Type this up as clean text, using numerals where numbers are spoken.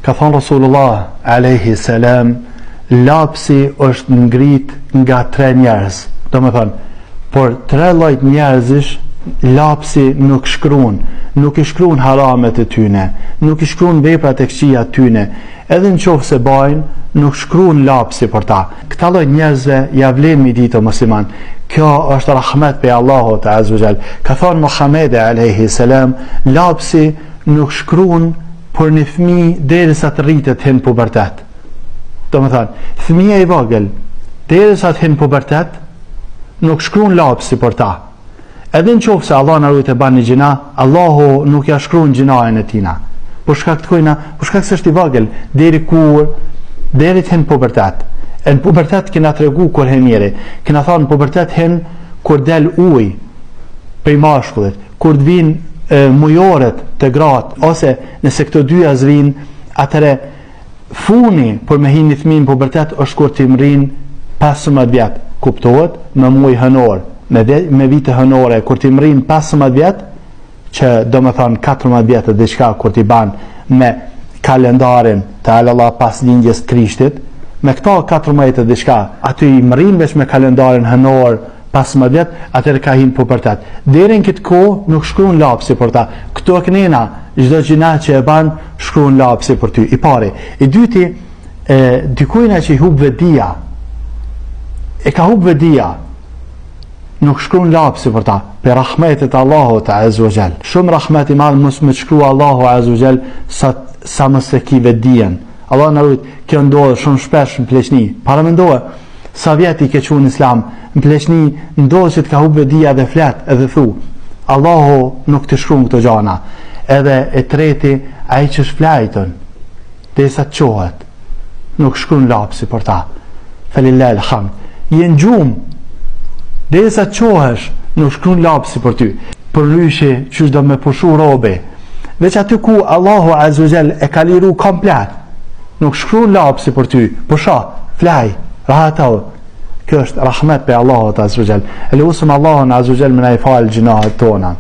Ka thonë Rasulullah alayhi salam, lapsi është ngrit nga 3 njerëz. Do me thonë, por 3 lloj njerëzish lapsi nuk shkruan, nuk i shkruan haramet e tyne, nuk i shkruan veprat e këqija tyne, edhe në qofë se bajnë, nuk shkruan lapsi për ta. Këta lloj njerëzve ja vlen mi ditë o musliman. Kjo është rahmet pe Allahut azza wa jall. Ka thonë Muhamedi alayhi salam, lapsi nuk shkruan për një fëmijë derisa të rritet hin pubertet. Do me thonë, fëmija i vogël derisa të hin pubertet, nuk shkruan lapsi për ta. Edhe në qofë se Allah në rujt e ban një gjina, Allahu nuk ja shkruan gjinajën e tina. Por shkak të kujna, por shkak se është i vogël, deri të hin pubertet. E në pubertet kena të regu kur hen njeri, kena thonë në pubertet hen kur del uj prej mashkullit, kur të vinë mujoret të gratë, ose nëse këto dyja zvinë, atëre funi për me hin një fëmijë në pubertet është kur të mrin 15 vjet, kuptohet me muj hënor, me vite hënore, kur të mrin 15 vjet, që do me thonë 14 vjetë dhe qka kur t'i ban me kalendarin të Allah pas lindjes të Krishtit, me këto 14 dhe qka, aty i mrin veç me kalendarin hënor 15 vjet, atër ka hin pubertet. Deri në këtë kohë nuk shkruan lapsi për ta. Këto e kënena, çdo gjina që e ban, shkruan lapsi për ty. I pari. I dyti, dikujna që i hub vedia, e ka hub vedia, nuk shkruan lapsi për ta, për rahmetit Allahut azza wa jall. Shumë rahmet i madh mos më shkrua Allahu azza wa jall sa mos e ki vedien. Allah na rujt, kjo ndodh shumë shpesh në pleqni. Para mendoje sa vjet i ke qenë islam, në pleqni ndodh që të ka hub vedia dhe flet edhe thu, Allahu nuk të shkruan këto gjana. Edhe e treti, ai që shflajton derisa të qohet, nuk shkruan lapsi për ta. Falillahi alhamd. Je në gjumë derisa të qohesh, nuk shkruan lapsi për ty. Për ryshi që do me pushu robe, veç aty ku Allahu azza wa jall e ka liru komplet, nuk shkruan lapsi për ty. Pusha, flaj, rahatau. Kjo është rahmet pe Allahut azza wa jall. Elusum Allahun azza wa jall me na i fal gjinahet tona.